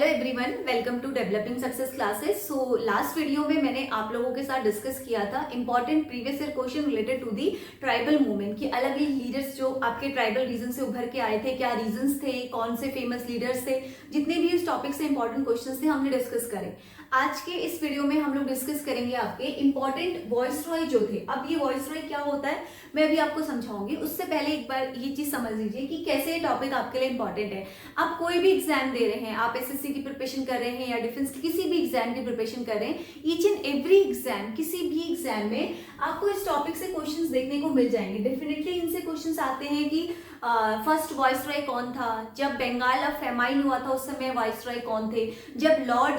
Hello everyone, welcome to developing success classes. So last video में मैंने आप लोगों के साथ डिस्कस किया था important previous year question related to the tribal movement कि अलग अलग लीडर्स जो आपके ट्राइबल रीजन से उभर के आए थे, क्या रीजंस थे, कौन से फेमस लीडर्स थे, जितने भी इस टॉपिक से इंपॉर्टेंट क्वेश्चंस थे हमने डिस्कस करे। आज के इस वीडियो में हम लोग डिस्कस करेंगे आपके इंपॉर्टेंट वॉइसरॉय जो थे। अब ये वॉइसरॉय क्या होता है मैं भी आपको समझाऊंगी, उससे पहले एक बार ये चीज समझ लीजिए कि कैसे ये टॉपिक आपके लिए इंपॉर्टेंट है। आप कोई भी एग्जाम दे रहे हैं, आप एसएससी की प्रिपरेशन कर रहे हैं या डिफेंस की किसी भी एग्जाम की प्रिपरेशन कर रहे हैं, ईच एंड एवरी एग्जाम, किसी भी एग्जाम में आपको इस टॉपिक से क्वेश्चंस देखने को मिल जाएंगे। डेफिनेटली इनसे क्वेश्चंस आते हैं कि फर्स्ट वॉइसरॉय कौन था, जब बंगाल ऑफ फेमाइन हुआ था उस समय वॉइसरॉय कौन थे, जब Lord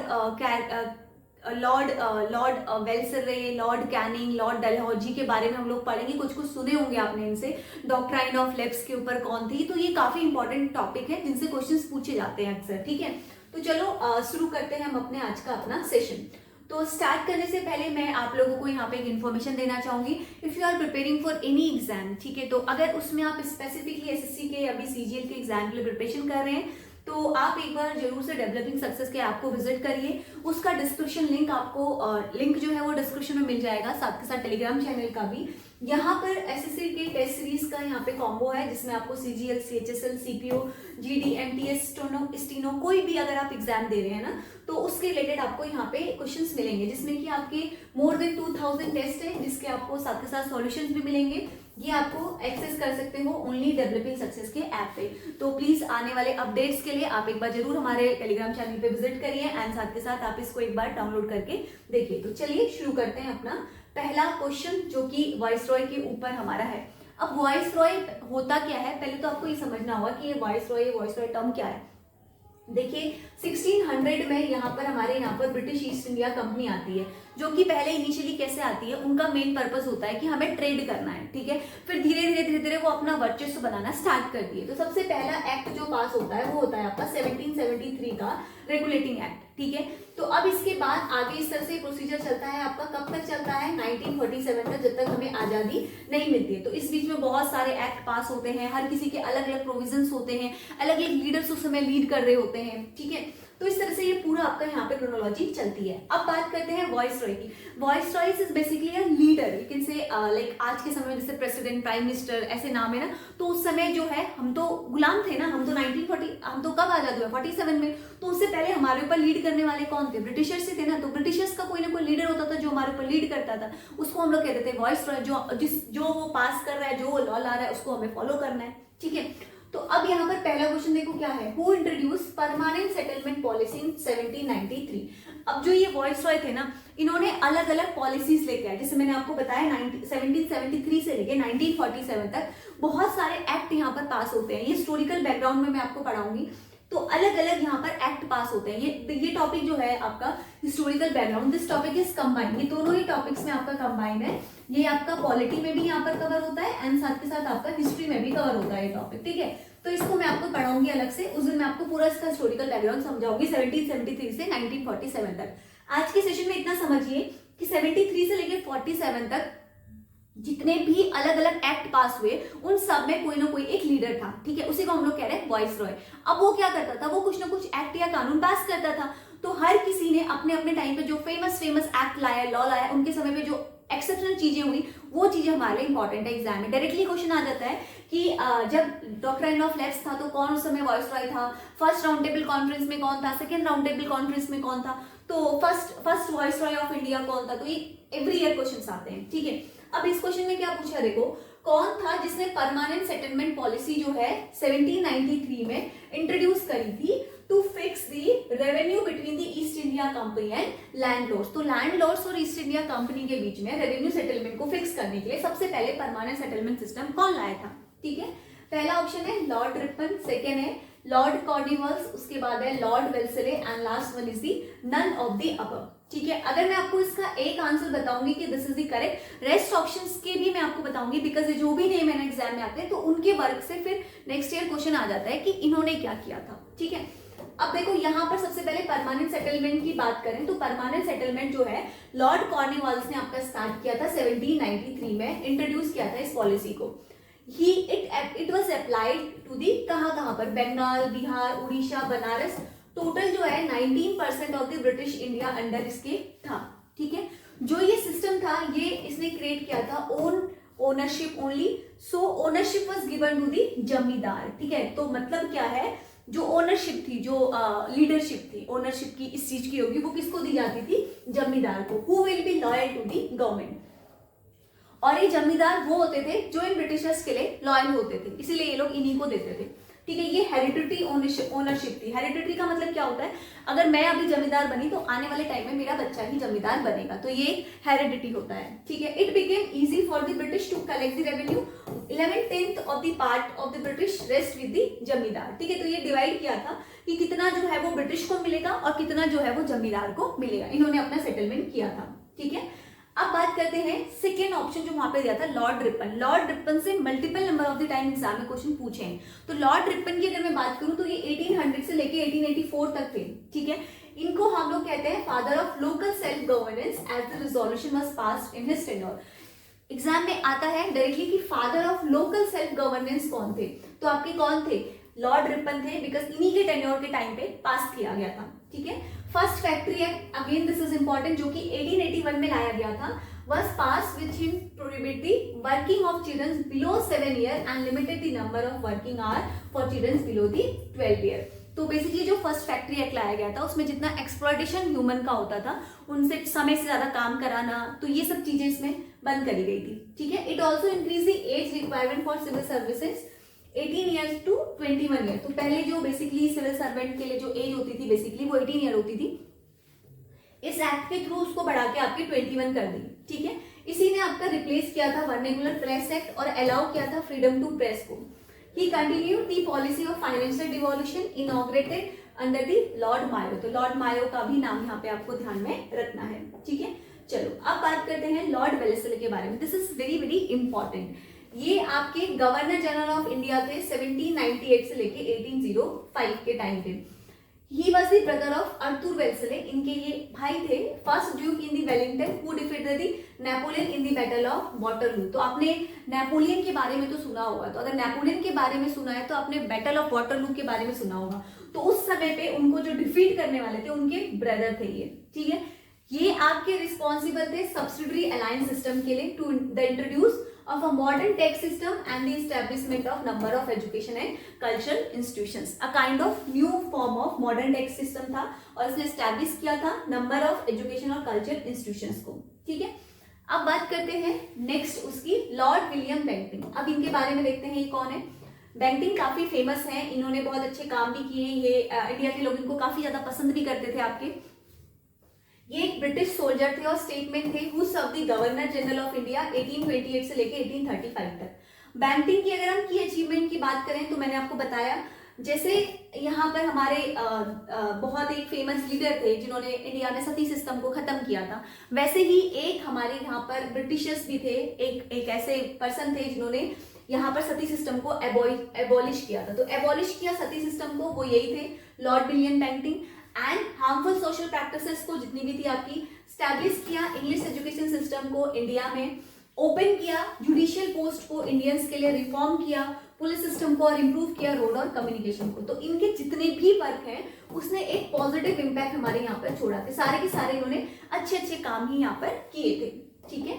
Wellesley, Lord Canning, Lord Dalhousie के बारे में हम लोग पढ़ेंगे। कुछ कुछ सुने होंगे आपने इनसे। डॉक्ट्राइन ऑफ लेफ्ट के ऊपर कौन थी। तो ये काफी इंपॉर्टेंट टॉपिक है जिनसे क्वेश्चंस पूछे जाते हैं अक्सर। ठीक है, तो चलो शुरू करते हैं हम अपने आज का अपना सेशन। तो स्टार्ट करने से पहले मैं आप लोगों को यहाँ पे एक इन्फॉर्मेशन देना चाहूंगी। If you are preparing for any exam, ठीक है, तो अगर उसमें आप स्पेसिफिकली एसएससी के या सीजीएल के एग्जाम के लिए प्रिपरेशन कर रहे हैं तो आप एक बार जरूर से डेवलपिंग सक्सेस के ऐप को विजिट करिए। उसका डिस्क्रिप्शन लिंक आपको लिंक जो है वो डिस्क्रिप्शन में मिल जाएगा, साथ के साथ टेलीग्राम चैनल का भी। यहाँ पर एसएससी के टेस्ट सीरीज का यहाँ पे कॉम्बो है जिसमें आपको CGL, CHSL, CPO, GD, MTS, steno कोई भी अगर आप एग्जाम दे रहे हैं ना तो उसके रिलेटेड आपको यहाँ पे क्वेश्चंस मिलेंगे, जिसमें कि आपके मोर देन 2000 टेस्ट है जिसके आपको साथ के साथ सॉल्यूशंस भी मिलेंगे। ये आपको एक्सेस कर सकते हो ओनली डेवलपिंग सक्सेस के ऐप पे। तो प्लीज आने वाले अपडेट्स के लिए आप एक बार जरूर हमारे टेलीग्राम चैनल पे विजिट करिए एंड साथ के साथ आप इसको एक बार डाउनलोड करके देखिए। तो चलिए शुरू करते हैं अपना पहला क्वेश्चन जो कि वॉइसरॉय के ऊपर हमारा है। अब वॉइसरॉय होता क्या है, पहले तो आपको ये समझना होगा कि ये वॉइसरॉय टर्म क्या है। देखिए 1600 में यहाँ पर हमारे यहाँ पर ब्रिटिश ईस्ट इंडिया कंपनी आती है, जो कि पहले इनिशियली कैसे आती है, उनका मेन पर्पस होता है कि हमें ट्रेड करना है। ठीक है, फिर धीरे धीरे वो अपना वर्चस्व बनाना स्टार्ट करती है। तो सबसे पहला एक्ट जो पास होता है वो होता है आपका 1773 का रेगुलेटिंग एक्ट। ठीक है, तो अब इसके बाद आगे इस तरह से प्रोसीजर चलता है आपका, कब तक चलता है 1947 तक, जब तक हमें आजादी नहीं मिलती है। तो इस बीच में बहुत सारे एक्ट पास होते हैं, हर किसी के अलग अलग प्रोविजंस होते हैं, अलग अलग लीडर्स उस समय लीड कर रहे होते हैं। ठीक है, तो इस तरह से ये पूरा आपका यहाँ पे क्रोनोलॉजी चलती है। अब बात करते हैं वॉइसरॉय की। Viceroy is basically a leader, you can say like आज के समय में जैसे प्रेसिडेंट, प्राइम मिनिस्टर ऐसे नाम है ना, तो उस समय जो है हम तो गुलाम थे ना, हम तो 1940 हम तो कब आजाद हुए 47 में, तो उससे पहले हमारे ऊपर लीड करने वाले कौन थे, ब्रिटिशर्स ही थे ना। तो ब्रिटिशर्स का कोई ना कोई लीडर होता था जो हमारे ऊपर लीड करता था, उसको हम लोग कहते थे वॉइसरॉय। जो वो पास कर रहा है, जो वो लॉ ला रहा है, उसको हमें फॉलो करना है। ठीक है, तो अब यहाँ पर पहला क्वेश्चन देखो क्या है, who introduce permanent settlement policy in 1793। अब जो ये वॉइसरॉय थे ना, इन्होंने अलग अलग पॉलिसीज लेके आए, जैसे मैंने आपको बताया 1773 से लेके 1947 तक बहुत सारे एक्ट यहाँ पर पास होते हैं। ये हिस्टोरिकल बैकग्राउंड में मैं आपको पढ़ाऊंगी, तो अलग अलग यहाँ पर एक्ट पास होते हैं। ये टॉपिक जो है आपका historical background, this topic is combined, ये दोनों ही टॉपिक्स में आपका कंबाइंड है। ये आपका पॉलिटी में भी यहाँ पर कवर होता है एंड साथ के साथ आपका हिस्ट्री में भी कवर होता है ये टॉपिक। ठीक है, तो इसको मैं आपको पढ़ाऊंगी अलग से, उस दिन मैं आपको पूरा इसका हिस्टोरिकल बैकग्राउंड समझाऊंगी 1773 से 1947 तक। आज के सेशन में इतना समझिए कि 73 से लेकर 47 तक जितने भी अलग अलग एक्ट पास हुए उन सब में कोई ना कोई एक लीडर था। ठीक है, उसी को हम लोग कह रहे हैं वॉइसरॉय। अब वो क्या करता था, वो कुछ ना कुछ एक्ट या कानून पास करता था। तो हर किसी ने अपने अपने टाइम पे जो फेमस एक्ट लाया, लॉ लाया, उनके समय पे जो एक्सेप्शनल चीजें हुई वो चीजें हमारे लिए इंपॉर्टेंट है। एग्जाम में डायरेक्टली क्वेश्चन आ जाता है कि जब डॉक्ट्राइन ऑफ लेफ्ट था तो कौन उस समय वॉइसरॉय था, फर्स्ट राउंड टेबल कॉन्फ्रेंस में कौन था, सेकंड राउंड टेबल कॉन्फ्रेंस में कौन था, तो फर्स्ट वॉइसरॉय ऑफ इंडिया कौन था। तो ये एवरी ईयर क्वेश्चन आते हैं। ठीक है, अब इस क्वेश्चन में क्या पूछा देखो, कौन था जिसने परमानेंट सेटलमेंट पॉलिसी जो है 1793 में इंट्रोड्यूस करी थी to fix the revenue between the East India Company and landlords. तो लैंडलॉर्ड्स और ईस्ट इंडिया कंपनी के बीच में रेवेन्यू सेटलमेंट को फिक्स करने के लिए सबसे पहले परमानेंट सेटलमेंट सिस्टम कौन लाया था। ठीक है, पहला ऑप्शन है लॉर्ड रिपन, सेकेंड है लॉर्ड कॉर्नवालिस, उसके बाद है Lord Wellesley and last one is the none of the above. ठीक है, अगर मैं आपको इसका एक आंसर बताऊंगी कि this is the correct, rest options के भी मैं आपको बताऊंगी, बिकॉज ये जो भी नेम है ना एग्जाम में आते हैं तो उनके वर्क से फिर नेक्स्ट ईयर क्वेश्चन आ जाता है कि इन्होंने क्या किया था। ठीक है, अब देखो यहाँ पर सबसे पहले परमानेंट सेटलमेंट की बात करें तो परमानेंट सेटलमेंट जो है लॉर्ड कॉर्नवालिस ने आपका स्टार्ट किया था 1793 में, इंट्रोड्यूस किया था इस पॉलिसी को। It was applied to the कहाँ पर, बंगाल, बिहार, उड़ीसा, बनारस, टोटल जो है 19% of the British India under इसके था, ठीक है। जो ये सिस्टम था ये इसने क्रिएट किया था ownership only, so ownership was given to the zamindar, ठीक है। तो मतलब क्या है, जो ओनरशिप थी, जो लीडरशिप थी ओनरशिप की इस चीज की होगी, वो किसको दी जाती थी, जमींदार को, who will be loyal to the government. और ये जमींदार वो होते थे जो इन ब्रिटिशर्स के लिए लॉयल होते थे, इसीलिए ये लोग इन्हीं को देते थे, ठीक है। ये हेरिडिटरी ओनरशिप थी। हेरिडिटरी का मतलब क्या होता है, अगर मैं अभी जमींदार बनी तो आने वाले टाइम में मेरा बच्चा ही जमींदार बनेगा, तो ये हेरिडिटी होता है, ठीक है। It became easy for the British to collect the revenue, 11/10 of the part of the British rest with the zamindar, ठीक है। तो ये डिवाइड किया था कि कितना जो है वो ब्रिटिश को मिलेगा और कितना जो है वो जमींदार को मिलेगा, इन्होंने अपना सेटलमेंट किया था, ठीक है। अब बात करते हैं सेकेंड ऑप्शन जो वहां पे दिया था, लॉर्ड रिपन। लॉर्ड रिपन से multiple number of the time exam में क्वेश्चन पूछे हैं। तो लॉर्ड रिपन की अगर मैं बात करूं तो ये 1800 से लेके 1884 तक थे, ठीक है। इनको हम लोग कहते हैं father of local self governance as the resolution was passed in his tenure. Exam में आता है डायरेक्टली कि father of local self governance कौन थे, तो आपके कौन थे, लॉर्ड रिपन थे, बिकॉज इन्हीं के टेन्योर के टाइम पे पास किया गया था, ठीक है। First factory act, again this is important, जो कि 1881 में लाया गया था, was passed which in prohibit the working of children below 7 years and limited the number of working hours for children below the 12 year। तो बेसिकली जो first factory act लाया गया था उसमें जितना एक्सप्लॉयटेशन ह्यूमन का होता था, उनसे समय से ज्यादा काम कराना, तो ये सब चीजें इसमें बंद करी गई थी, ठीक है। It also increase the age requirement for civil services 18 years to 21 year. तो पहले जो बेसिकली सिविल सर्वेंट के लिए जो एज होती थी बेसिकली वो 18 ईयर होती थी, इस एक्ट के थ्रू उसको बढ़ा के आपके 21 कर दी, ठीक है। इसी ने आपका रिप्लेस किया था वर्नेकुलर प्रेस एक्ट और अलाउ किया था फ्रीडम टू प्रेस को। He continued the policy of financial devolution inaugurated under the Lord Mayo. तो लॉर्ड मायो का भी नाम यहाँ पे आपको ध्यान में रखना है, ठीक है। चलो अब बात करते हैं लॉर्ड वेलेस्ली के बारे में। This is very very important. ये आपके गवर्नर जनरल ऑफ इंडिया थे 1798 से लेके 1805 के टाइम पे। He was the brother of Arthur Wellesley. इनके ये भाई थे। First Duke in the Wellington who defeated the Napoleon in the battle of Waterloo. तो आपने नेपोलियन के बारे में तो सुना होगा, तो अगर नेपोलियन के बारे में सुना है तो आपने बैटल ऑफ वाटरलू के बारे में सुना होगा। तो उस समय पे उनको जो डिफीट करने वाले थे उनके ब्रदर थे ये, ठीक है। ये आपके रिस्पॉन्सिबल थे सब्सिडरी अलायंस सिस्टम के लिए, to the introduce of a modern tax system and the establishment of number of education and cultural institutions। a kind of new form of modern tax system था और इसने establish किया था number of education और cultural institutions को, ठीक है। अब बात करते हैं नेक्स्ट उसकी लॉर्ड विलियम बेंटिंग। अब इनके बारे में देखते हैं ये कौन है। बेंटिंग काफी फेमस है, इन्होंने बहुत अच्छे काम भी किए, ये इंडिया के लोग इनको काफी ज्यादा पसंद भी करते थे आपके। ये एक ब्रिटिश सोल्जर थे और स्टेटमैन थे who serve the governor general of India 1828 से लेके 1835 तक। बैंटिंग की अगर हम की अचीवमेंट की बात करें तो मैंने आपको बताया, जैसे यहाँ पर हमारे बहुत एक फेमस लीडर थे जिन्होंने इंडिया में सती सिस्टम को खत्म किया था, वैसे ही एक हमारे यहाँ पर ब्रिटिशर्स भी थे, एक ऐसे पर्सन थे जिन्होंने यहाँ पर सती सिस्टम को एबॉलिश किया था। तो एबॉलिश किया सती सिस्टम को वो यही थे, Lord William Bentinck. And harmful social practices को जितनी भी थी आपकी स्टैब्लिश किया, इंग्लिश एजुकेशन सिस्टम को इंडिया में ओपन किया, जुडिशियल पोस्ट को इंडियंस के लिए रिफॉर्म किया, पुलिस सिस्टम को और इम्प्रूव किया, रोड और कम्युनिकेशन को। तो इनके जितने भी वर्क हैं उसने एक पॉजिटिव इम्पैक्ट हमारे यहाँ पर छोड़ा थे, सारे के सारे इन्होंने अच्छे अच्छे काम ही यहाँ पर किए थे, ठीक है।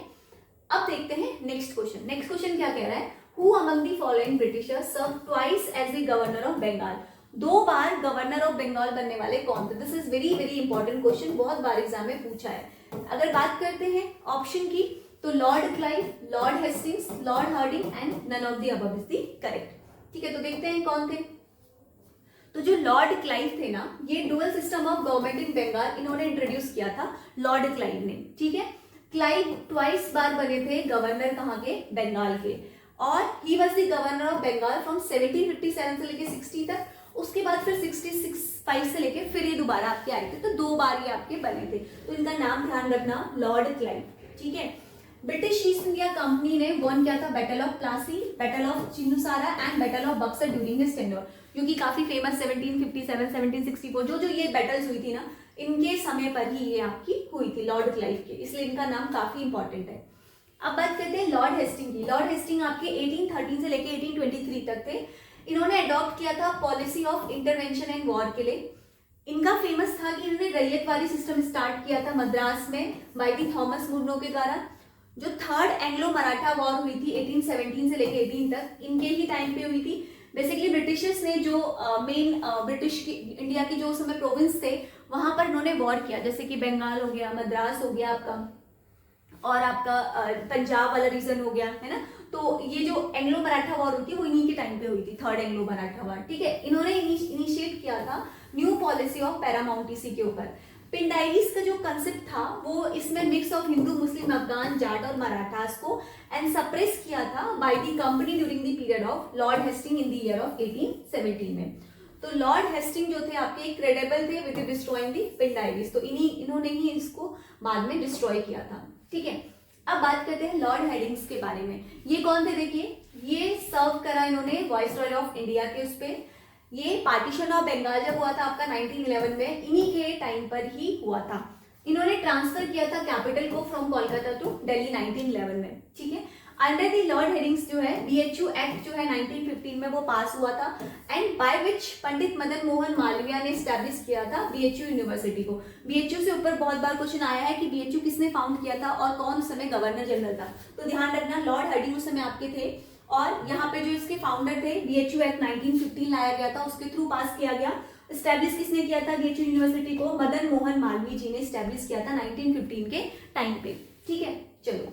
अब देखते हैं नेक्स्ट क्वेश्चन। नेक्स्ट क्वेश्चन क्या कह रहा है, who among the following Britishers serve twice as the governor of Bengal. 2 बार गवर्नर ऑफ बंगाल बनने वाले कौन थे। This is very very important question, बहुत बार एग्जाम में पूछा है। अगर बात करते हैं ऑप्शन की तो Lord Clive, Lord Hastings, Lord Hardinge and none of the above is the correct, ठीक है। तो देखते हैं कौन थे। तो जो लॉर्ड क्लाइव थे ना, ये dual system of government in Bengal इन्होंने इंट्रोड्यूस किया था लॉर्ड क्लाइव ने, ठीक है। क्लाइव ट्वाइस बार बने थे गवर्नर कहाँ के, बंगाल के, और he was the governor of Bengal from 1757 से लेके 60 तक। उसके बाद फिर 65 से लेके फिर ये दोबारा आपके आए थे, तो 2 बार ये आपके बने थे। तो इनका नाम ध्यान रखना, लॉर्ड क्लाइव, ठीक है। ब्रिटिश ईस्ट इंडिया कंपनी ने वन किया था battle of Plassey, battle of Chinsurah and battle of Buxar during his tenure, जो कि काफी फेमस 1757 1764 जो ये बैटल्स हुई थी ना, इनके समय पर ही ये आपकी हुई थी लॉर्ड क्लाइव के, इसलिए इनका नाम काफी इंपॉर्टेंट है। अब बात करते हैं लॉर्ड हेस्टिंग की। लॉर्ड हेस्टिंग आपके 1813 से लेके 1823 तक थे। इन्होंने अडॉप्ट किया था policy of intervention and war के लिए। इनका फेमस था कि इन्होंने रैयतवाड़ी सिस्टम स्टार्ट किया था मद्रास में बाय दी थॉमस मुर्नो के द्वारा। जो थर्ड एंग्लो मराठा वॉर हुई थी 1817 से लेके 18 तक, इनके ही टाइम पे हुई थी। बेसिकली ब्रिटिशर्स ने जो मेन ब्रिटिश की इंडिया की जो उस समय प्रोविंस थे वहां पर इन्होंने वॉर किया, जैसे कि बंगाल हो गया, मद्रास हो गया आपका, और आपका पंजाब वाला रीजन हो गया, है ना। तो ये जो एंग्लो मराठा वॉर हुई थी वो इन्हीं के टाइम पे हुई थी, थर्ड एंग्लो मराठा वॉर, ठीक है। इन्होंने इनिशिएट किया था न्यू पॉलिसी ऑफ पैरामाउंटेसी के ऊपर। पिंडाइस का जो कंसेप्ट था वो इसमें मिक्स ऑफ हिंदू, मुस्लिम, अफगान, जाट और मराठास को एंड सप्रेस किया था by the company during the period of Lord Hastings in the year of 1817 में। तो लॉर्ड हेस्टिंग जो थे आपके क्रेडिबल थे विद डिस्ट्रॉइंग द पिंडाइस, तो इन्होंने ही इसको बाद में डिस्ट्रॉय किया था, ठीक है। अब बात करते हैं लॉर्ड हेडिंग्स के बारे में। ये कौन थे, देखिए, ये सर्व करा इन्होंने वाइसरॉय ऑफ इंडिया के उस पे। ये पार्टीशन ऑफ बंगाल जब हुआ था आपका 1911 में, इन्हीं के टाइम पर ही हुआ था। इन्होंने ट्रांसफर किया था कैपिटल को फ्रॉम कोलकाता टू दिल्ली 1911 में, ठीक है। अंडर दी लॉर्ड हेडिंग्स जो है बीएचयू एक्ट जो है 1915 में वो पास हुआ था, and by which Pandit Madan Mohan Malviya ने स्टैब्लिश किया था बीएचयू यूनिवर्सिटी को। बीएचयू से ऊपर बहुत बार क्वेश्चन आया है कि बीएचयू किसने फाउंड किया था और कौन उस समय गवर्नर जनरल था, तो ध्यान रखना लॉर्ड हेडिंग उस समय आपके थे, और यहाँ पे जो इसके फाउंडर थे बीएचयू एक्ट 1915 लाया गया था, उसके थ्रू पास किया गया। स्टैब्लिश किसने किया था बीएचयू यूनिवर्सिटी को? मदन मोहन मालवीय जी ने स्टैब्लिश किया था 1915 के टाइम पे, ठीक है। चलो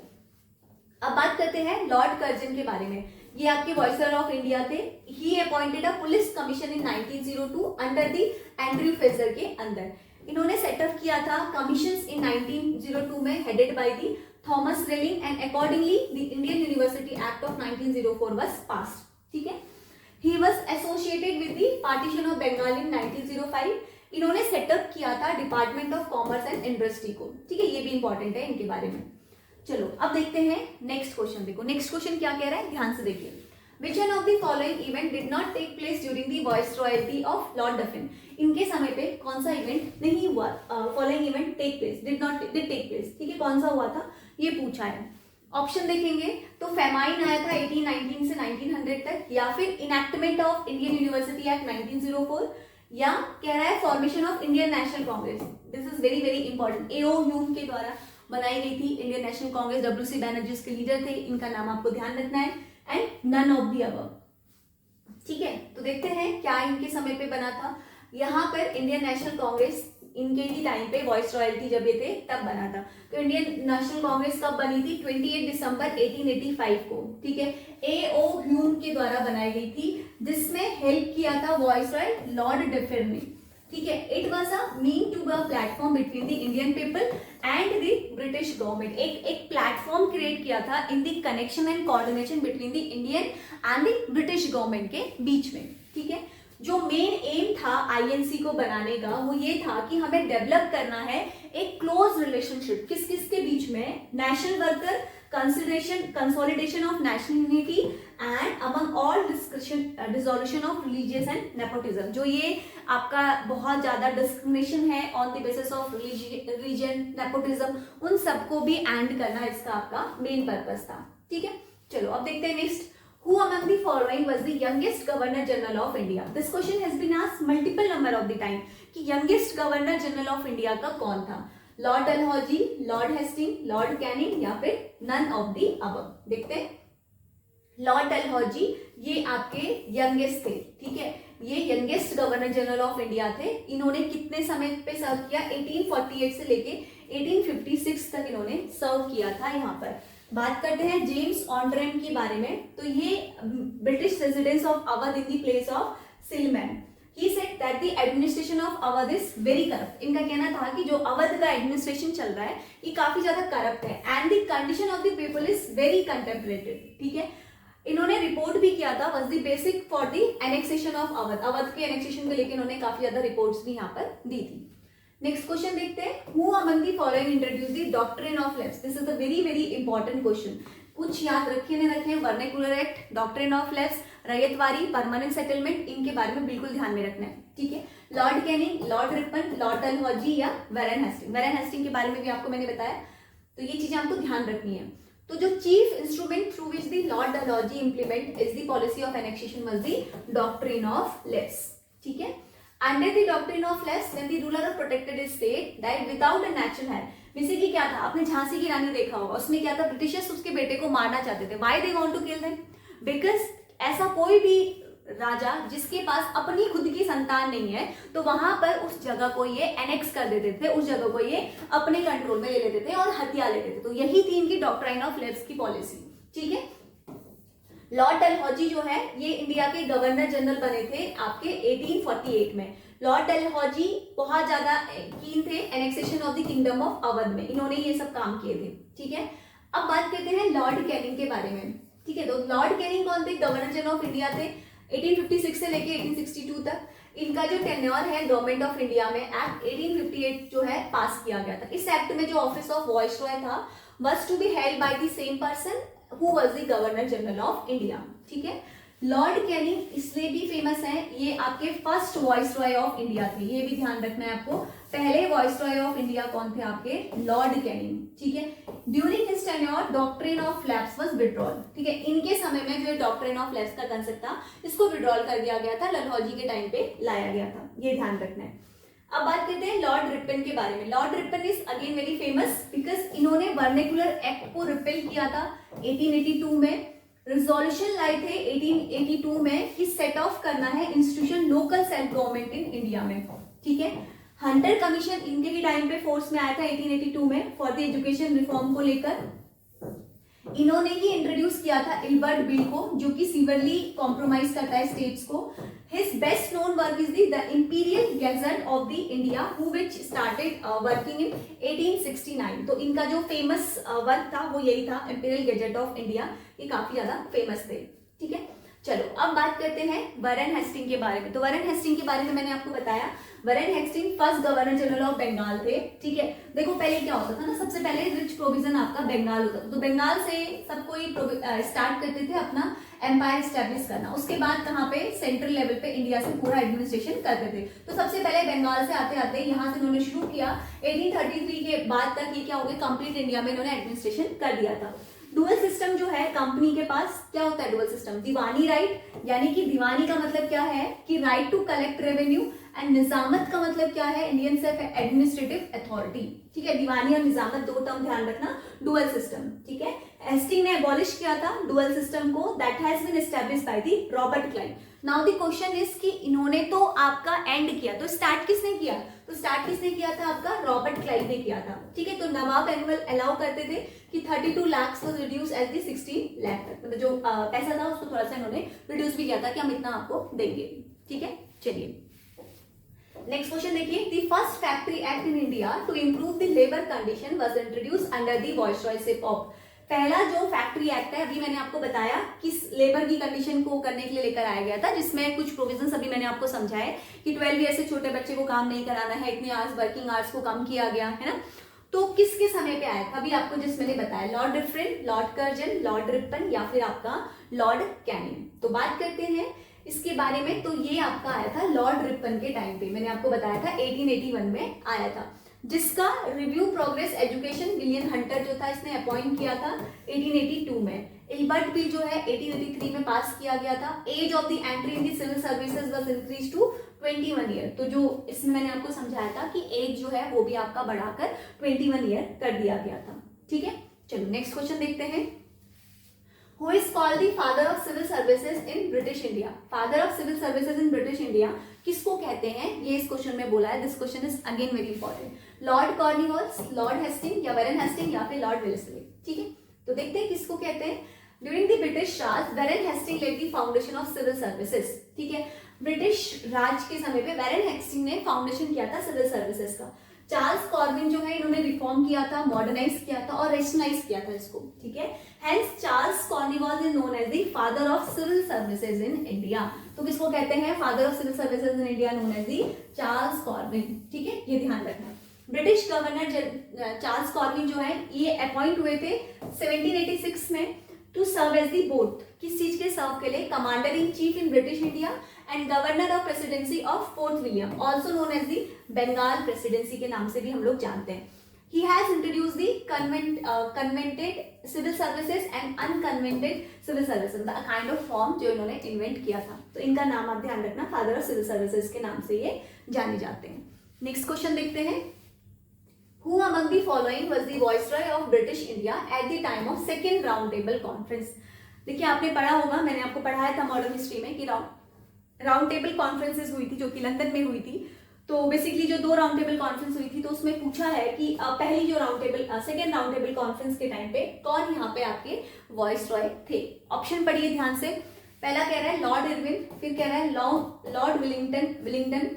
अब बात करते हैं लॉर्ड कर्जन के बारे में। ये आपके वाइसरॉय ऑफ इंडिया थे। ही appointed a police commission in 1902 under the Andrew Fraser के अंदर। इन्होंने सेटअप किया था कमीशंस इन 1902 में, हेडेड बाय द थॉमस रेलिंग, and accordingly the Indian university act of 1904 was passed, ठीक है। He was associated with the partition of Bengal in 1905। इन्होंने सेटअप किया था department of commerce and industry को, ठीक है। ये भी इंपॉर्टेंट है इनके बारे में। चलो अब देखते हैं नेक्स्ट क्वेश्चन। देखो नेक्स्ट क्वेश्चन क्या कह रहा है, ध्यान से देखिए। Which one of the following event did not take place during the viceroyalty of Lord Dufferin? इनके समय पे कौन सा इवेंट नहीं हुआ? Following event take place, did take place, ठीक है। कौन सा हुआ था ये पूछा है। ऑप्शन देखेंगे तो फेमाइन आया था 1819 से 1900 तक, या फिर enactment of Indian university act 1904, या कह रहा है formation of Indian National Congress. This is very very important. A O Hume के द्वारा बनाई गई थी Indian National Congress, W C Banerjee इसके लीडर थे, इनका नाम आपको ध्यान रखना है, and none of the above, ठीक है। तो देखते हैं क्या इनके समय पे बना था। यहाँ पर इंडियन नेशनल कांग्रेस इनके ही टाइम पे वॉइस रॉयल्टी जब ये थे तब बना था। तो इंडियन नेशनल कांग्रेस कब बनी थी? 28 दिसंबर 1885 को, ठीक है। एओ ह्यूम के द्वारा बनाई गई थी, जिसमें हेल्प किया था वॉइस रॉय लॉर्ड डफरिन ने, ठीक है। It was a mean to be platform between the Indian people and the British government. एक प्लेटफॉर्म क्रिएट किया था in the connection and coordination between the Indian and the British government के बीच में, ठीक है। जो मेन एम था आईएनसी को बनाने का वो ये था कि हमें डेवलप करना है एक क्लोज रिलेशनशिप किस किस के बीच में? National worker, consolidation of national unity and among all dissolution of religious and nepotism. जो ये आपका बहुत ज्यादा डिस्क्रिमिनेशन है on the basis of religion, nepotism, उन सबको भी एंड करना इसका आपका मेन पर्पस था, ठीक है। चलो अब देखते हैं next. Who among the following was the youngest Governor General of India? This question has been asked multiple number of the time कि youngest Governor General of India का कौन था? Lord Dalhousie, Lord Hastings, Lord Canning, या फिर none of the above? देखते हैं। Lord Dalhousie ये आपके यंगेस्ट थे, ठीक है। ये youngest governor general of India थे। इन्होंने कितने समय पे सर्व किया? 1848 से लेके 1856 तक इन्होंने सर्व किया था। यहाँ पर बात करते हैं जेम्स ऑन्ड्रेम के बारे में। तो ये British residence of Awadh in the place of Sleeman. He said that the administration of Awadh is very corrupt. इनका कहना था कि जो अवध का एडमिनिस्ट्रेशन चल रहा है ये काफी ज्यादा करप्ट है, and the condition of the people is very contemperated, ठीक है। इन्होंने रिपोर्ट भी किया था, was the basic for the annexation of Awadh. Awadh के एनेक्सेशन को लेकर इन्होंने काफी ज्यादा रिपोर्ट्स भी यहाँ पर दी थी। नेक्स्ट क्वेश्चन देखते हैं। Who among the following introduce the doctrine of left? This is a very very important question. कुछ याद रखे न रखे, vernacular act, doctrine of left, ryotwari, permanent settlement, इनके बारे में बिल्कुल ध्यान में रखना है, ठीक है। Lord Canning, Lord Ripon, Lord Dalhousie या वैरेन हेस्टिंग। वैरेन हेस्टिंग के बारे में भी आपको मैंने बताया, तो ये चीजें आपको ध्यान रखनी है। तो जो chief instrument through which the Lord Dalhousie implement is the policy of annexation was the doctrine of left, ठीक है। Under the doctrine of left when the ruler of protected state died without a natural heir. Basically क्या था, आपने झांसी की रानी देखा होगा, उसमें क्या था, ब्रिटिशर्स उसके बेटे को मारना चाहते थे। Why they want to kill them? Because ऐसा कोई भी राजा जिसके पास अपनी खुद की संतान नहीं है तो वहां पर उस जगह को ये एनेक्स कर देते थे, उस जगह को ये अपने कंट्रोल में ले लेते थे और हत्या लेते थे। तो यही थी इनकी डॉक्ट्राइन ऑफ लेफ्ट की पॉलिसी। ठीक है, लॉर्ड डलहौजी जो है ये इंडिया के गवर्नर जनरल बने थे आपके 1848 में। लॉर्ड डलहौजी बहुत ज्यादा कीन थे annexation of the kingdom of Awadh में, इन्होंने ये सब काम किए थे। ठीक है, अब बात करते हैं लॉर्ड कैनिंग के बारे में। ठीक है, तो लॉर्ड कैनिंग कौन थे? गवर्नर जनरल ऑफ इंडिया थे 1856 से लेके 1862 तक। इनका जो टेन्योर है गवर्नमेंट ऑफ इंडिया में एक्ट 1858 जो है पास किया गया था। इस एक्ट में जो ऑफिस ऑफ वॉइसरॉय था was to be held by the same person who was the governor general of India. ठीक है, लॉर्ड कैनिंग इसलिए भी फेमस है, ये आपके फर्स्ट वॉइसरॉय ऑफ इंडिया थे, ये भी ध्यान रखना है आपको। पहले वॉइसरॉय ऑफ इंडिया कौन थे आपके? Lord Canning. ठीक है, during his tenure doctrine of lapse was withdrawal. ठीक है, इनके समय में जो डॉक्ट्रिन ऑफ लैप्स का कंसेप्ट था इसको विड्रॉल कर दिया गया था, डलहौजी के टाइम पे लाया गया था, ये ध्यान रखना है। अब बात करते हैं लॉर्ड रिपन के बारे में। Lord Ripon is again very famous because इन्होंने वर्नेकुलर एक्ट को रिपेल किया था 1882 में। रिजोल्यूशन लाए थे 1882 में कि सेट ऑफ करना है institution local self government in India में। ठीक है, हंटर कमीशन इनके ही टाइम पे फोर्स में आया था 1882 में फॉर द एजुकेशन रिफॉर्म को लेकर। इन्होंने ही इंट्रोड्यूस किया था इल्बर्ट बिल को, जो कि सीवरली कॉम्प्रोमाइज करता है स्टेट्स को। His best known work is the imperial gadget of the India who which started working in 1869। तो इनका जो फेमस वर्क था वो यही था, इंपीरियल गैजेट ऑफ इंडिया, ये काफी ज्यादा फेमस थे। ठीक है, चलो अब बात करते हैं वरेन हेस्टिंग के बारे में। तो वरेन हेस्टिंग के बारे में मैंने आपको बताया, Warren Hastings first governor general of Bengal थे। ठीक है, देखो पहले क्या होता था ना, सबसे पहले रिच प्रोविजन आपका बंगाल होता था, तो बंगाल से सब कोई स्टार्ट करते थे अपना एम्पायर स्टैब्लिश करना। उसके बाद कहाँ पे? सेंट्रल लेवल पे इंडिया से पूरा एडमिनिस्ट्रेशन करते थे। तो सबसे पहले बंगाल से आते आते यहाँ से उन्होंने शुरू किया। 1833 के बाद तक ये क्या हो गया, कंप्लीट इंडिया में इन्होंने एडमिनिस्ट्रेशन कर दिया था। डुअल सिस्टम जो है कंपनी के पास, क्या होता है डुअल सिस्टम? दीवानी राइट, यानी कि दीवानी का मतलब क्या है कि right to collect revenue, and निजामत का मतलब क्या है? Indian self administrative authority. ठीक है, दीवानी और निजामत दो टर्म ध्यान रखना, डुअल सिस्टम। ठीक है, हेस्टिंग ने एबॉलिश किया था डुअल सिस्टम को, that has been established by the Robert Clive. Now the question is कि इन्होंने तो आपका एंड किया, तो स्टार्ट किसने किया? तो स्टार्ट किसने किया था? आपका रॉबर्ट क्लाइव ने किया था। ठीक है, तो नवाब एनुअल अलाउ करते थे कि 32 lakh was reduce as the 16 lakh तक, मतलब जो पैसा था उसको थोड़ा सा इन्होंने रिड्यूस भी किया था कि हम इतना आपको देंगे। ठीक है, चलिए नेक्स्ट क्वेश्चन देखिए। The first factory act in India to improve the labour condition was introduced under the viceroyship of. पहला जो फैक्ट्री एक्ट है, अभी मैंने आपको बताया किस लेबर की कंडीशन को करने के लिए लेकर आया गया था, जिसमें कुछ प्रोविजंस अभी मैंने आपको समझाए कि 12 ईयर से छोटे बच्चे को काम नहीं कराना है, इतने आवर्स वर्किंग आवर्स को कम किया गया है ना। तो किसके समय पे आया था? अभी आपको जिस मैंने बताया, Lord Ripon, Lord Curzon, Lord Ripon या फिर आपका लॉर्ड कैनिंग। तो बात करते हैं इसके बारे में, तो ये आपका आया था लॉर्ड रिपन के टाइम पे, मैंने आपको बताया था 1881 में आया था, जिसका review progress education William Hunter जो था इसने अपॉइंट किया था 1882 में। इल्बर्ट बिल जो है 1883 में पास किया गया था। Age of the entry in the civil services was increase to 21 year. तो जो इसमें मैंने आपको समझाया था कि एज जो है वो भी आपका बढ़ाकर 21 ईयर कर दिया गया था। ठीक है, चलो नेक्स्ट क्वेश्चन देखते हैं। Who is called the father of civil services in British India? Father of civil services in British India किसको कहते हैं? ये इस क्वेश्चन में बोला है। This question is again very important. Lord Cornwallis, lord Hasting या वेरेन हेस्टिंग या फिर लॉर्ड वेलेस्ली। ठीक है, तो देखते हैं किसको कहते हैं। During the British Raj Warren Hasting led the foundation of civil services. ठीक है, ब्रिटिश राज के समय पे वेरेन हेस्टिंग ने फाउंडेशन किया था सिविल सर्विसेज का। चार्ल्स कॉर्विन जो है इन्होंने रिफॉर्म किया था, मॉडर्नाइज किया था और रेशनलाइज किया था इसको। ठीक है, hence Charles Cornwallis is known as the father of civil services in India. तो किसको कहते हैं father of civil services in India? Known as the Charles Corwin. ठीक है, ये ध्यान रखना। ब्रिटिश गवर्नर चार्ल्स कॉर्विन जो है ये अपॉइंट हुए थे 1786 में to serve as the both, किस चीज के सर्व के लिए? Commander in chief in British India and governor of presidency of Fort William, also known as the Bengal presidency के नाम से भी हम लोग जानते हैं। He has introduced the convented civil services and unconvented civil services, the kind of form जो इन्होंने इन्वेंट किया था। तो इनका नाम आप ध्यान रखना, फादर ऑफ सिविल सर्विसेज के नाम से ये जाने जाते हैं। नेक्स्ट क्वेश्चन देखते हैं, Who among the following was the viceroy of British India at the time of second round table conference? देखिए आपने पढ़ा होगा, मैंने आपको पढ़ाया था मॉडर्न हिस्ट्री में कि राउंड टेबल कॉन्फ्रेंसेस हुई थी जो कि लंदन में हुई थी। तो बेसिकली जो 2 राउंड टेबल कॉन्फ्रेंस हुई थी तो उसमें पूछा है कि पहली जो सेकेंड राउंड टेबल कॉन्फ्रेंस के टाइम पे कौन यहाँ पे आपके वॉइसरॉय थे। ऑप्शन पढ़िए ध्यान से। पहला कह रहा है लॉर्ड इरविन, फिर कह रहा है लॉर्ड विलिंगटन,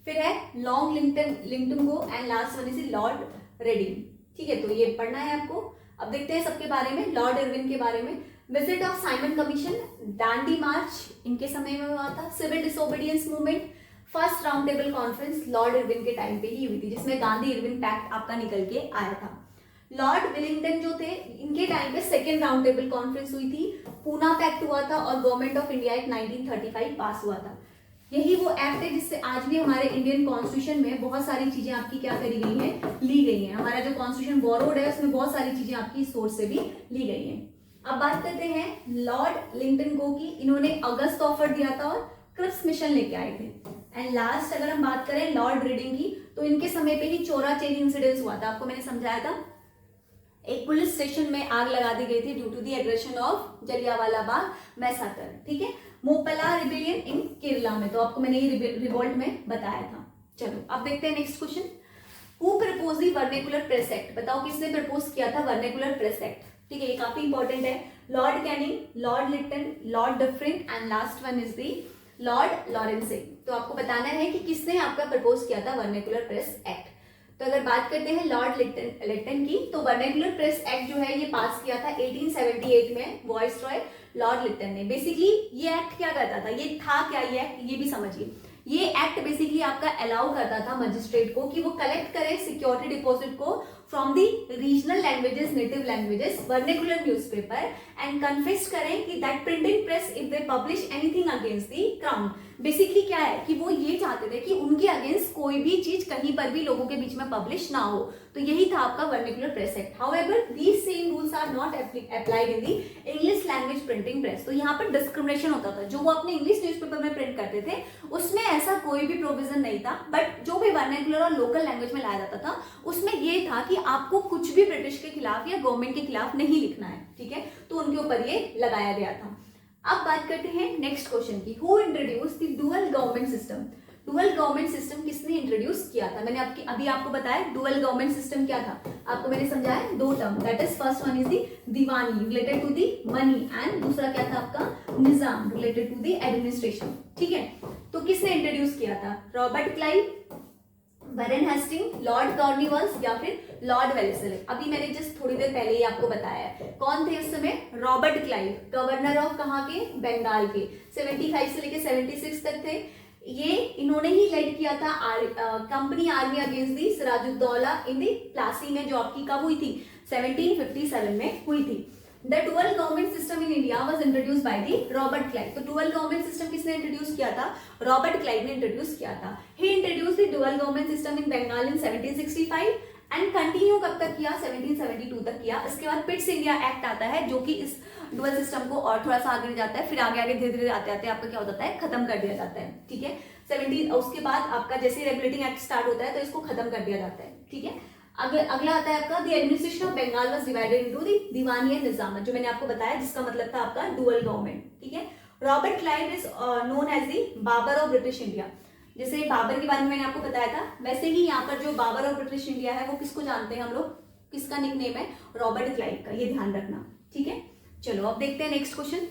फिर है Linlithgow and last one is lord Reading. ठीक है, तो ये पढ़ना है आपको। अब देखते हैं सबके बारे में। लॉर्ड इरविन के बारे में, visit of Simon commission, Dandi march इनके समय में हुआ था, civil disobedience movement, first round table conference lord Irwin के टाइम पे ही हुई थी जिसमें गांधी इरविन पैक्ट आपका निकल के आया था। लॉर्ड विलिंगटन जो थे इनके टाइम पे सेकेंड राउंड टेबल कॉन्फ्रेंस हुई थी, पूना पैक्ट हुआ था और गवर्नमेंट ऑफ इंडिया एक्ट 1935 पास हुआ था। यही वो एक्ट है जिससे आज भी हमारे इंडियन कॉन्स्टिट्यूशन में बहुत सारी चीजें आपकी क्या करी गई है, ली गई है। हमारा जो कॉन्स्टिट्यूशन बोरोड है उसमें बहुत सारी चीजें आपकी सोर्स से भी ली गई है। अब बात करते हैं लॉर्ड लिंगटन गो की। इन्होंने अगस्त ऑफर दिया था और क्रिप्स मिशन लेके आए थे। एंड लास्ट अगर हम बात करें लॉर्ड रेडिंग की, तो इनके समय पे ही चोराचेरी इंसिडेंस हुआ था, आपको मैंने समझाया था। एक पुलिस स्टेशन में आग लगा दी गई थी due to the aggression of Jallianwala Bagh massacre. ठीक है, मोपला रिबेलियन इन केरला में, तो आपको मैंने ये रिवोल्ट में बताया था। चलो अब देखते हैं next question, who propose the vernacular press act. बताओ किसने प्रपोज किया था वर्नेकुलर प्रेस एक्ट। ठीक है, ये काफी इंपॉर्टेंट है। Lord Canning, lord Lytton, lord Dufferin and last one is the lord Lawrence. तो आपको बताना है कि किसने आपका प्रपोज किया था वर्नेकुलर प्रेस एक्ट। तो अगर बात करते हैं लॉर्ड लिटन की, तो वर्नेकुलर प्रेस एक्ट जो है ये पास किया था 1878 में वॉइसरॉय लॉर्ड लिटन ने। बेसिकली ये एक्ट क्या करता था, ये था क्या ये एक्ट, ये भी समझिए। ये एक्ट बेसिकली आपका अलाउ करता था मजिस्ट्रेट को कि वो कलेक्ट करे सिक्योरिटी डिपॉजिट को from the regional languages, native languages, vernacular newspaper and confess करें कि that printing press if they publish anything against the crown. Basically क्या है कि वो ये चाहते थे कि उनके अगेंस्ट कोई भी चीज कहीं पर भी लोगों के बीच में पब्लिश ना हो। तो यही था आपका vernacular press act. However these same rules are not applied in the English language printing press. तो यहाँ पर डिस्क्रिमिनेशन होता था, जो वो अपने इंग्लिश न्यूज़पेपर में प्रिंट करते थे उसमें ऐसा कोई भी प्रोविजन नहीं था, बट जो भी वर्नेकुलर और लोकल लैंग्वेज में लाया जाता था उसमें ये था कि आपको कुछ भी ब्रिटिश के खिलाफ या गवर्नमेंट के खिलाफ नहीं लिखना है। ठीक है, तो उनके ऊपर ये लगाया गया था। अब बात करते हैं नेक्स्ट क्वेश्चन की, who introduce the dual government system. Dual government system किसने इंट्रोड्यूस किया था। मैंने अभी आपको बताया डुअल गवर्नमेंट सिस्टम क्या था, आपको मैंने समझाया 2 term, that is first one is the diwani related to the money and दूसरा क्या था आपका nizam related to the administration. ठीक है, तो किसने इंट्रोड्यूस किया था, Robert Clive, Warren Hasting, lord Cornwallis या फिर लॉर्ड वेलेस्ली। अभी मैंने जस्ट थोड़ी देर पहले ही आपको बताया कौन थे उस समय, रॉबर्ट क्लाइव, गवर्नर ऑफ कहाँ के, बंगाल के, 75 से लेके 76 तक थे। ये इन्होंने ही लीड किया था company army against the Sirajuddaula in the Plassey में, जो आपकी कब हुई थी 1757 में हुई थी। The dual government system in India was introduced by the Robert Clive. तो डुअल गवर्नमेंट सिस्टम किसने इंट्रोड्यूस किया था, रॉबर्ट क्लाइव ने इंट्रोड्यूस किया था। He introduced the dual government system in Bengal in 1765 and continue कब तक किया, 1772 तक किया। इसके बाद पिट्स इंडिया एक्ट आता है जो कि इस डुअल सिस्टम को और थोड़ा सा आगे जाता है, फिर आगे आगे धीरे धीरे आते आते आपका क्या हो जाता है, खत्म कर दिया जाता है। ठीक है, 17 उसके बाद आपका जैसे रेगुलेटिंग एक्ट स्टार्ट होता है तो इसको खत्म कर दिया जाता है। ठीक है, अगला आता है आपका the administration of Bengal was divided into the Diwani and Nizamat, जो मैंने आपको बताया जिसका मतलब था आपका डुअल गवर्नमेंट। ठीक है, Robert Clive is known as the Babur of British India. जैसे बाबर के बारे में मैंने आपको बताया था, वैसे ही यहाँ पर जो बाबर ऑफ ब्रिटिश इंडिया है वो किसको जानते हैं हम लोग, किसका निकनेम है, रॉबर्ट क्लाइव का, ये ध्यान रखना। ठीक है, चलो अब देखते हैं next question,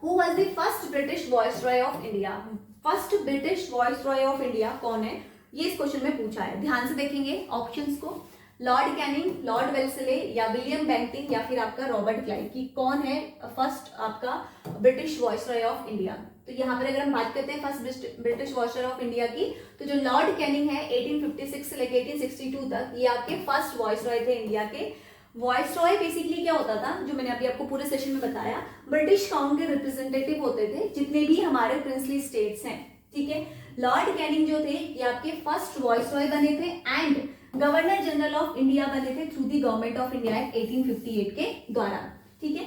who was the first British viceroy of India. First British viceroy of India कौन है, ये इस क्वेश्चन में पूछा है। ध्यान से देखेंगे ऑप्शंस को, लॉर्ड कैनिंग, लॉर्ड वेल्सले या विलियम बेंटिंग या फिर आपका रॉबर्ट क्लाइव की कौन है फर्स्ट आपका ब्रिटिश वॉइसरॉय ऑफ इंडिया। तो यहाँ पर अगर हम बात करते हैं first British viceroy of India की, तो जो लॉर्ड कैनिंग है 1856 से लेकर 1862 तक ये आपके फर्स्ट वॉइसरॉय थे इंडिया के। वॉइसरॉय बेसिकली क्या होता था, जो मैंने अभी आपको पूरे सेशन में बताया, ब्रिटिश काउंट के रिप्रेजेंटेटिव होते थे जितने भी हमारे प्रिंसली स्टेट्स हैं। ठीक है, लॉर्ड कैनिंग जो थे ये आपके फर्स्ट वॉइसरॉय बने थे and governor general of India बने थे through the government of India act 1858 के द्वारा। ठीक है,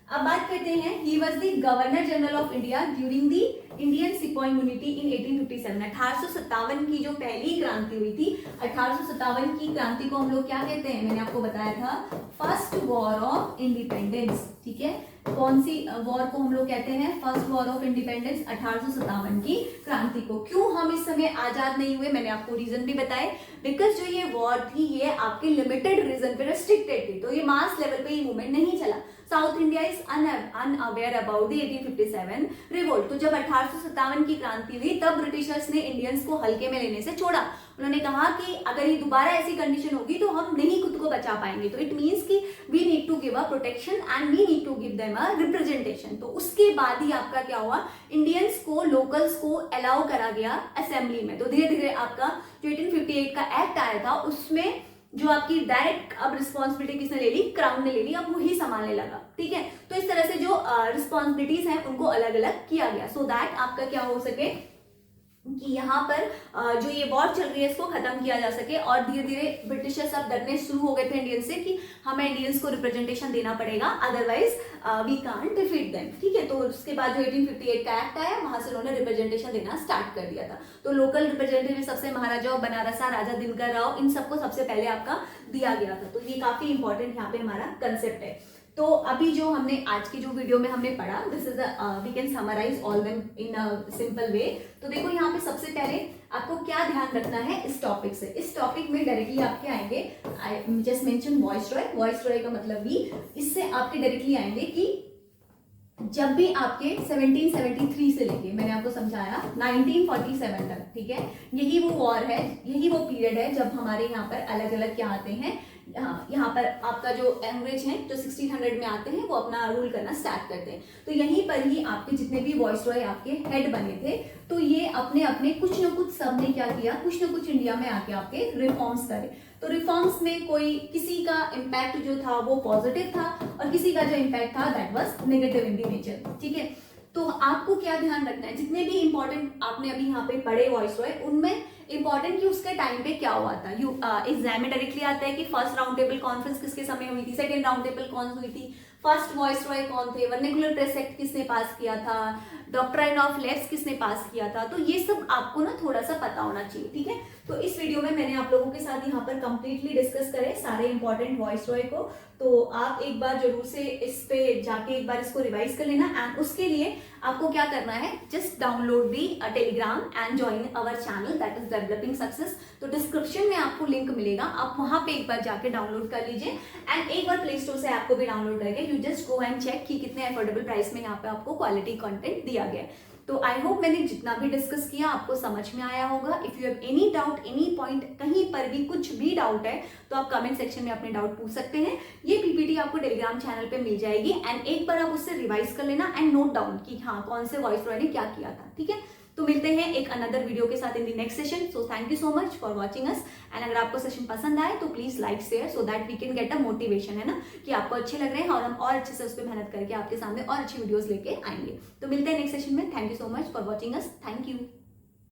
अब बात करते हैं, he was the governor general of India during the Indian sepoy immunity in 1857। 1857 की जो पहली क्रांति हुई थी, 1857 की क्रांति को हम लोग क्या कहते हैं, मैंने आपको बताया था फर्स्ट वॉर ऑफ इंडिपेंडेंस। ठीक है, कौन सी वॉर को हम लोग कहते हैं, फर्स्ट वॉर ऑफ इंडिपेंडेंस, 1857 की क्रांति को। क्यों हम इस समय आजाद नहीं हुए, मैंने आपको रीजन भी बताए, बिकॉज जो ये वॉर थी ये आपके लिमिटेड रीजन पे रेस्ट्रिक्टेड थी, तो ये मास लेवल पे ये मूवमेंट नहीं चला। South India is unaware about the 1857 revolt. तो जब 1857 की क्रांति हुई तब ब्रिटिशर्स ने इंडियंस को हल्के में लेने से छोड़ा। उन्होंने कहा कि अगर ये दोबारा ऐसी कंडीशन होगी तो हम नहीं खुद को बचा पाएंगे, तो इट मींस कि we need to give a protection and we need to give them a representation. तो उसके बाद ही आपका क्या हुआ, इंडियंस को, लोकल्स को अलाउ करा गया असेंबली में। तो धीरे धीरे आपका जो 1858 का एक्ट आया था उसमें जो आपकी डायरेक्ट अब रिस्पॉन्सिबिलिटी किसने ले ली, क्राउन ने ले ली, अब वो ही संभालने लगा। ठीक है, तो इस तरह से जो रिस्पॉन्सिबिलिटीज हैं उनको अलग अलग किया गया, सो दैट आपका क्या हो सके कि यहाँ पर जो ये वॉर चल रही है इसको खत्म किया जा सके। और धीरे धीरे ब्रिटिशर्स अब डरने शुरू हो गए थे इंडियंस से कि हमें इंडियंस को रिप्रेजेंटेशन देना पड़ेगा, otherwise we can't defeat them. ठीक है, तो उसके बाद जो 1858 का एक्ट आया वहां से उन्होंने रिप्रेजेंटेशन देना स्टार्ट कर दिया था। तो लोकल रिप्रेजेंटेटिव सबसे महाराजा बनारसा, राजा दिनकर राव, इन सबको सबसे पहले आपका दिया गया था। तो ये काफी इंपॉर्टेंट यहाँ पे हमारा कंसेप्ट है। तो अभी जो हमने आज की जो वीडियो में हमने पढ़ा, this is we can summarise all them in a simple way. तो देखो यहाँ पे सबसे पहले आपको क्या ध्यान रखना है इस टॉपिक से। इस टॉपिक में डायरेक्टली आपके आएंगे, I just mention viceroy, viceroy का मतलब भी इससे आपके डायरेक्टली आएंगे कि जब भी आपके 1773 से लेके मैंने आपको समझाया 1947 तक, ठीक है, यही वो वॉर है, यही वो पीरियड है जब हमारे यहाँ पर अलग अलग क्या आते हैं, यहाँ पर आपका जो अंग्रेज हैं जो 1600 में आते हैं वो अपना रूल करना स्टार्ट करते हैं। तो यहीं पर ही आपके जितने भी वॉइसरॉय आपके हेड बने थे, तो ये अपने अपने कुछ न कुछ सबने क्या किया, कुछ न कुछ इंडिया में आके आपके रिफॉर्म्स करे। तो रिफॉर्म्स में कोई किसी का इम्पैक्ट जो था वो पॉजिटिव था और किसी का जो इम्पैक्ट था that was negative in the nature. ठीक है, तो आपको क्या ध्यान रखना है, जितने भी इंपॉर्टेंट आपने अभी यहाँ पे पढ़े वॉइसरॉय, उनमें इंपॉर्टेंट कि उसके टाइम पे क्या हुआ था। एग्जाम में डायरेक्टली आता है कि फर्स्ट राउंड टेबल कॉन्फ्रेंस किसके समय हुई थी, सेकंड राउंड टेबल कौन हुई थी, फर्स्ट वॉइसरॉय कौन थे, वर्नाक्युलर प्रेस एक्ट किसने पास किया था, डॉक्ट्राइन ऑफ लेफ्ट किसने पास किया था। तो ये सब आपको ना थोड़ा सा पता होना चाहिए। ठीक है, तो इस वीडियो में मैंने आप लोगों के साथ यहाँ पर कंप्लीटली डिस्कस करे सारे इंपॉर्टेंट वॉइसरॉय को। तो आप एक बार जरूर से इस पे जाके एक बार इसको रिवाइज कर लेना। एंड उसके लिए आपको क्या करना है, just download the Telegram and join our channel that is developing success. तो डिस्क्रिप्शन में आपको लिंक मिलेगा, आप वहां पे एक बार जाके डाउनलोड कर लीजिए। एंड एक बार प्ले स्टोर से ऐप को भी डाउनलोड करके you just go and check कि कितने अफोर्डेबल प्राइस में यहाँ पे आपको क्वालिटी कंटेंट दिया गया है। तो आई होप मैंने जितना भी डिस्कस किया आपको समझ में आया होगा। If you have any doubt, any point, कहीं पर भी कुछ भी डाउट है तो आप कमेंट सेक्शन में अपने डाउट पूछ सकते हैं। ये पीपीटी आपको टेलीग्राम चैनल पे मिल जाएगी एंड एक बार आप उससे रिवाइज कर लेना एंड नोट डाउन कि हाँ कौन से वॉइसरॉय ने क्या किया था। ठीक है, तो मिलते हैं एक अनदर वीडियो के साथ in the next session. So thank you so much for watching us. And अगर आपको सेशन पसंद आए तो please like share so that we can get a motivation, है ना, कि आपको अच्छे लग रहे हैं और हम और अच्छे से उस पर मेहनत करके आपके सामने और अच्छी वीडियोस लेके आएंगे। तो मिलते हैं नेक्स्ट सेशन में। Thank you so much for watching us. Thank you.